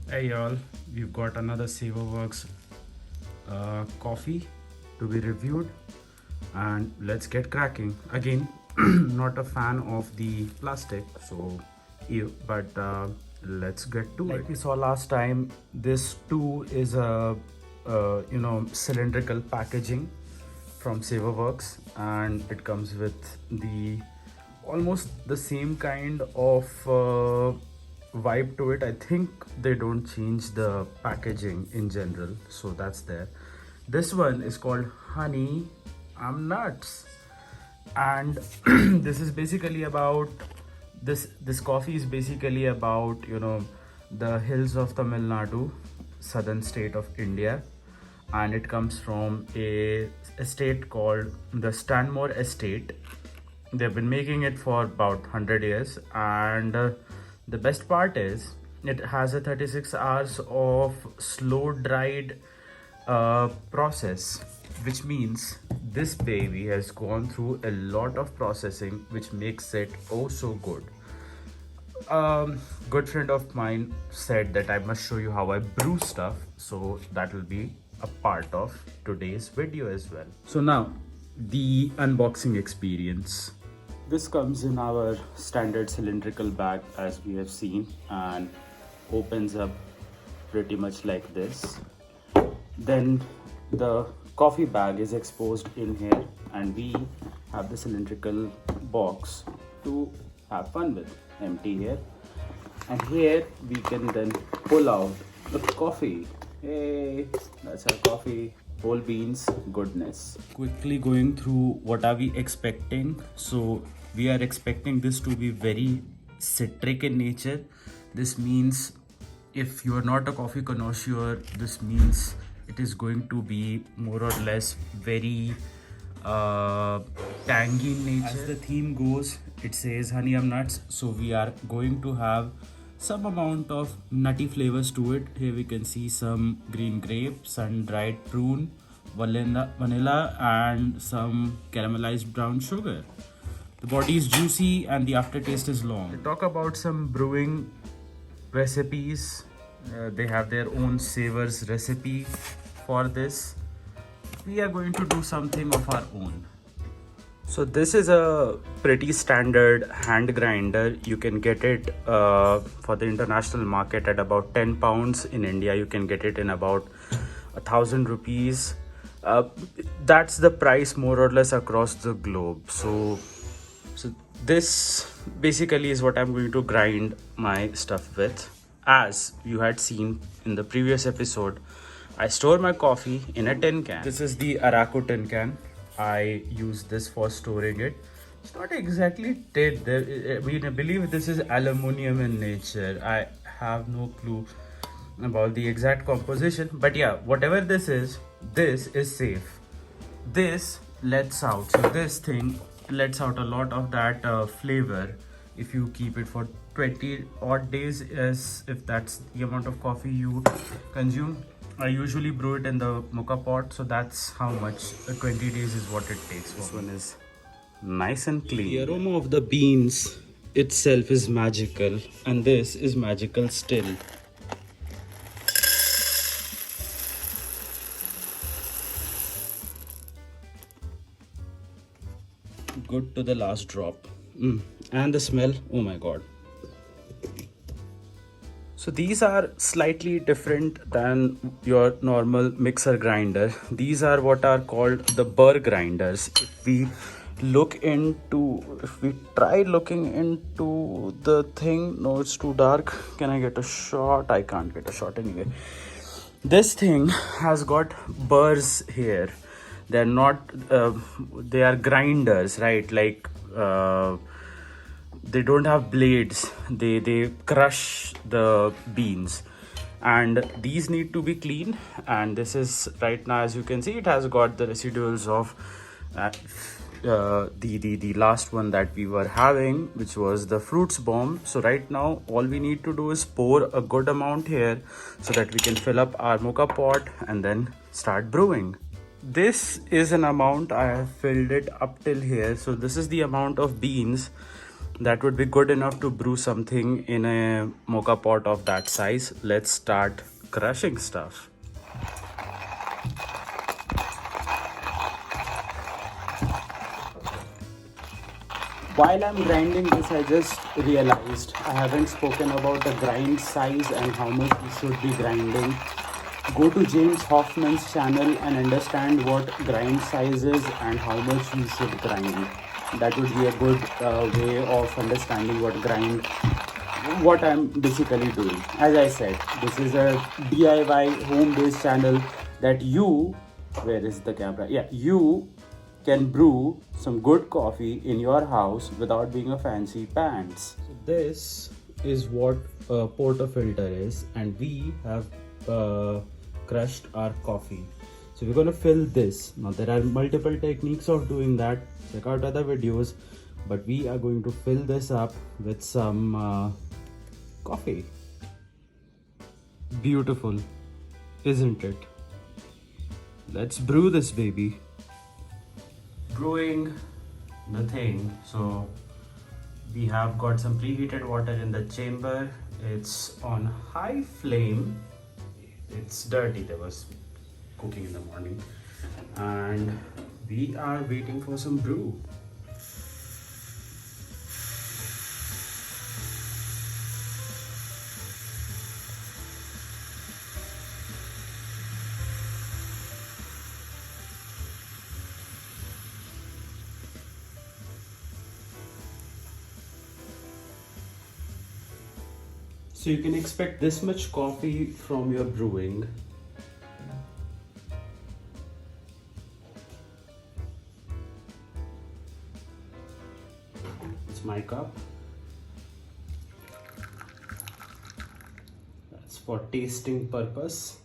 Hey y'all, we've got another Saverworks coffee to be reviewed, and let's get cracking. Again, not a fan of the plastic, so ew, but let's get to it. Like we saw last time, this too is a cylindrical packaging from Saverworks, and it comes with the almost the same kind of vibe to it. I think they don't change the packaging in general, so that's there. This one is called Honey I'm Nuts, and this is basically about this coffee is basically about the hills of Tamil Nadu, southern state of India, and it comes from a estate called the Stanmore Estate. They've been making it for about 100 years, and the best part is it has a 36 hours of slow dried process, which means this baby has gone through a lot of processing, which makes it oh so good. Good friend of mine said that I must show you how I brew stuff, so that will be a part of today's video as well. So now, the unboxing experience. This comes in our standard cylindrical bag, as we have seen, and opens up pretty much like this. Then the coffee bag is exposed in here, and we have the cylindrical box to have fun with, empty here. And here we can then pull out the coffee. Hey, that's our coffee. Whole beans, goodness. Quickly going through what are we expecting. So we are expecting this to be very citric in nature. This means if you are not a coffee connoisseur, this means it is going to be more or less very tangy in nature. As the theme goes, it says honey I'm nuts, so we are going to have some amount of nutty flavors to it. Here we can see some green grape, sun-dried prune, vanilla and some caramelized brown sugar. The body is juicy and the aftertaste is long. To talk about some brewing recipes, they have their own Savers recipe for this. We are going to do something of our own. So this is a pretty standard hand grinder. You can get it for the international market at about 10 pounds. In India, you can get it in about 1,000 rupees. That's the price more or less across the globe. So this basically is what I'm going to grind my stuff with. As you had seen in the previous episode, I store my coffee in a tin can. This is the Araku tin can. I use this for storing it. It's not exactly tin. I believe this is aluminium in nature. I have no clue about the exact composition. But yeah, whatever this is safe. This lets out. So this thing lets out a lot of that flavor if you keep it for 20 odd days, as if that's the amount of coffee you consume. I usually brew it in the mocha pot, so that's how much 20 days is what it takes. This one is nice and clean. The aroma of the beans itself is magical, and this is magical still. Good to the last drop. And the smell, oh my god. So these are slightly different than your normal mixer grinder. These are what are called the burr grinders. If we try looking into the thing, no, it's too dark. Can I get a shot? I can't get a shot anyway. This thing has got burrs here. They're not, they are grinders, right? Like, they don't have blades. They crush the beans, and these need to be clean. And this is right now, as you can see, it has got the residuals of the last one that we were having, which was the fruits bomb. So right now all we need to do is pour a good amount here so that we can fill up our mocha pot and then start brewing. This is an amount. I have filled it up till here. So this is the amount of beans that would be good enough to brew something in a mocha pot of that size. Let's start crushing stuff. While I'm grinding this, I just realized I haven't spoken about the grind size and how much you should be grinding. Go to James Hoffman's channel and understand what grind size is and how much you should grind. That would be a good way of understanding what I'm basically doing. As I said, this is a DIY home-based channel that where is the camera? Yeah, you can brew some good coffee in your house without being a fancy pants. So this is what a portafilter is, and we have crushed our coffee. So we're going to fill this. Now there are multiple techniques of doing that. Check out other videos, but we are going to fill this up with some coffee. Beautiful, isn't it? Let's brew this baby. Brewing the thing. So we have got some preheated water in the chamber. It's on high flame. It's dirty, there was cooking in the morning, and we are waiting for some brew. So you can expect this much coffee from your brewing. It's my cup. That's for tasting purpose.